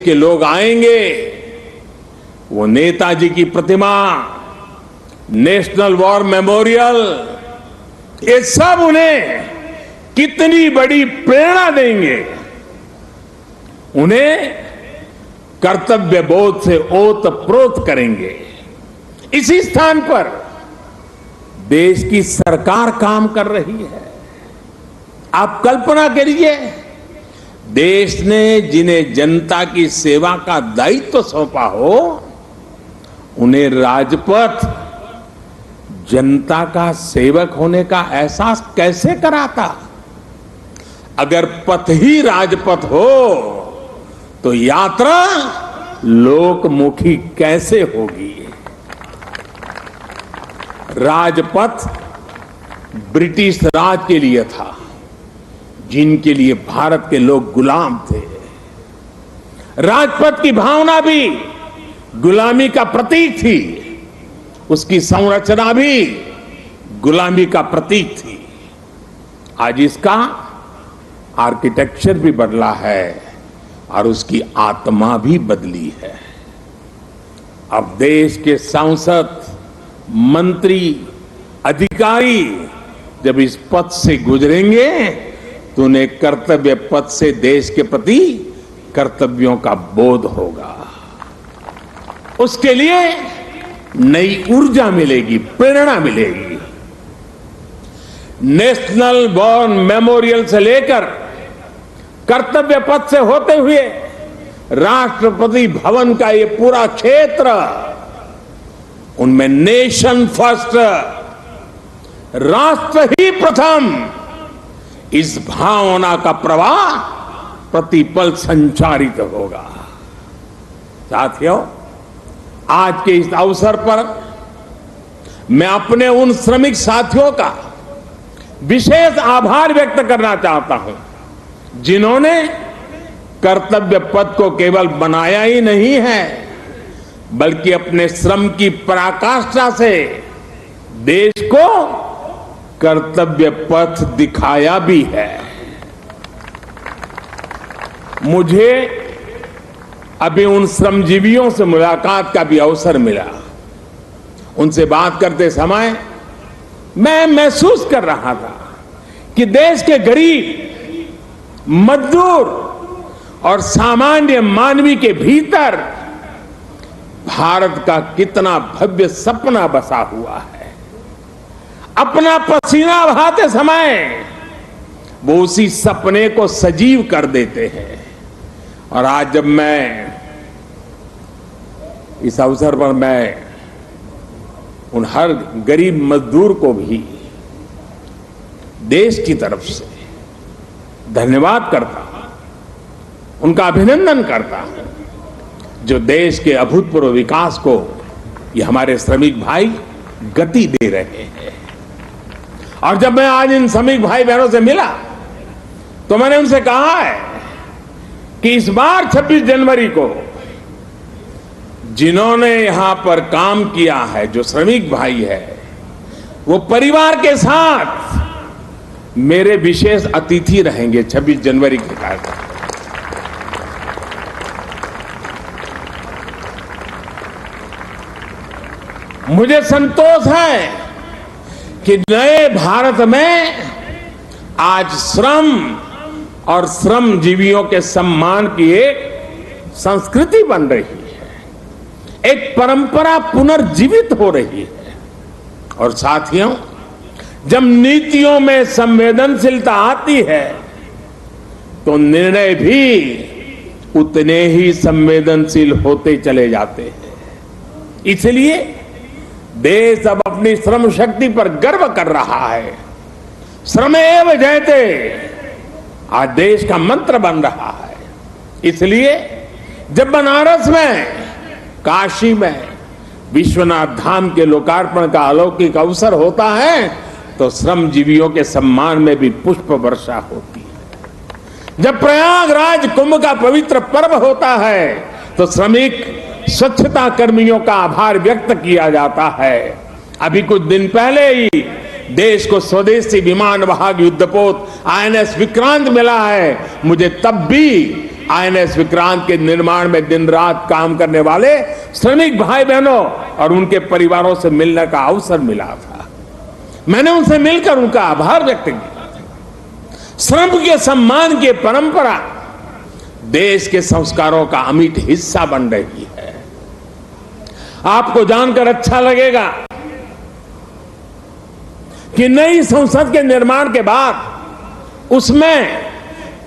के लोग आएंगे, वो नेताजी की प्रतिमा, नेशनल वॉर मेमोरियल, ये सब उन्हें कितनी बड़ी प्रेरणा देंगे। उन्हें कर्तव्य बोध से ओतप्रोत करेंगे। इसी स्थान पर देश की सरकार काम कर रही है। आप कल्पना करिए, देश ने जिन्हें जनता की सेवा का दायित्व सौंपा हो, उन्हें राजपथ जनता का सेवक होने का एहसास कैसे कराता। अगर पथ ही राजपथ हो तो यात्रा लोकमुखी कैसे होगी। राजपथ ब्रिटिश राज के लिए था, जिनके लिए भारत के लोग गुलाम थे। राजपथ की भावना भी गुलामी का प्रतीक थी, उसकी संरचना भी गुलामी का प्रतीक थी। आज इसका आर्किटेक्चर भी बदला है और उसकी आत्मा भी बदली है। अब देश के सांसद, मंत्री, अधिकारी जब इस पथ से गुजरेंगे तो उन्हें कर्तव्य पथ से देश के प्रति कर्तव्यों का बोध होगा। उसके लिए नई ऊर्जा मिलेगी, प्रेरणा मिलेगी। नेशनल वॉर मेमोरियल से लेकर कर्तव्य पथ से होते हुए राष्ट्रपति भवन का ये पूरा क्षेत्र, उनमें नेशन फर्स्ट, राष्ट्र ही प्रथम, इस भावना का प्रवाह प्रतिपल संचारित होगा। साथियों, आज के इस अवसर पर मैं अपने उन श्रमिक साथियों का विशेष आभार व्यक्त करना चाहता हूं, जिन्होंने कर्तव्य पथ को केवल बनाया ही नहीं है, बल्कि अपने श्रम की पराकाष्ठा से देश को कर्तव्य पथ दिखाया भी है। मुझे अभी उन श्रमजीवियों से मुलाकात का भी अवसर मिला। उनसे बात करते समय मैं महसूस कर रहा था कि देश के गरीब, मजदूर और सामान्य मानवी के भीतर भारत का कितना भव्य सपना बसा हुआ है। अपना पसीना बहाते समय वो उसी सपने को सजीव कर देते हैं। और आज जब मैं इस अवसर पर मैं उन हर गरीब मजदूर को भी देश की तरफ से धन्यवाद करता हूं, उनका अभिनंदन करता हूं, जो देश के अभूतपूर्व विकास को ये हमारे श्रमिक भाई गति दे रहे हैं। और जब मैं आज इन श्रमिक भाई बहनों से मिला तो मैंने उनसे कहा है कि इस बार 26 जनवरी को जिन्होंने यहां पर काम किया है, जो श्रमिक भाई है, वो परिवार के साथ मेरे विशेष अतिथि रहेंगे 26 जनवरी के कार्यक्रम। मुझे संतोष है कि नए भारत में आज श्रम और श्रमजीवियों के सम्मान की एक संस्कृति बन रही है, एक परंपरा पुनर्जीवित हो रही है। और साथियों, जब नीतियों में संवेदनशीलता आती है तो निर्णय भी उतने ही संवेदनशील होते चले जाते हैं। इसलिए देश अब अपनी श्रम शक्ति पर गर्व कर रहा है। श्रमेव जयते आज देश का मंत्र बन रहा है। इसलिए जब बनारस में, काशी में विश्वनाथ धाम के लोकार्पण का अलौकिक अवसर होता है तो श्रमजीवियों के सम्मान में भी पुष्प वर्षा होती है। जब प्रयागराज कुंभ का पवित्र पर्व होता है तो श्रमिक स्वच्छता कर्मियों का आभार व्यक्त किया जाता है। अभी कुछ दिन पहले ही देश को स्वदेशी विमान वाहक युद्धपोत INS विक्रांत मिला है। मुझे तब भी आईएनएस विक्रांत के निर्माण में दिन रात काम करने वाले श्रमिक भाई बहनों और उनके परिवारों से मिलने का अवसर मिला था। मैंने उनसे मिलकर उनका आभार व्यक्त किया। श्रम के सम्मान की परंपरा देश के संस्कारों का अमिट हिस्सा बन रही है। आपको जानकर अच्छा लगेगा कि नई संसद के निर्माण के बाद उसमें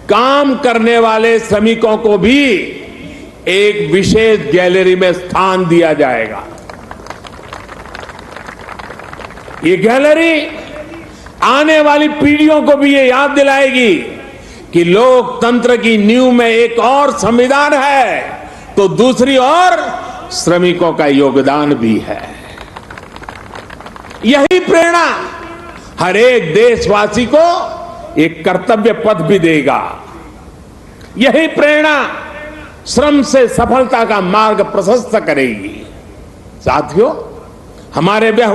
काम करने वाले श्रमिकों को भी एक विशेष गैलरी में स्थान दिया जाएगा। ये गैलरी आने वाली पीढ़ियों को भी ये याद दिलाएगी कि लोकतंत्र की नींव में एक और संविधान है तो दूसरी ओर श्रमिकों का योगदान भी है। यही प्रेरणा हर एक देशवासी को एक कर्तव्य पथ भी देगा। यही प्रेरणा श्रम से सफलता का मार्ग प्रशस्त करेगी। साथियों, हमारे व्यवहार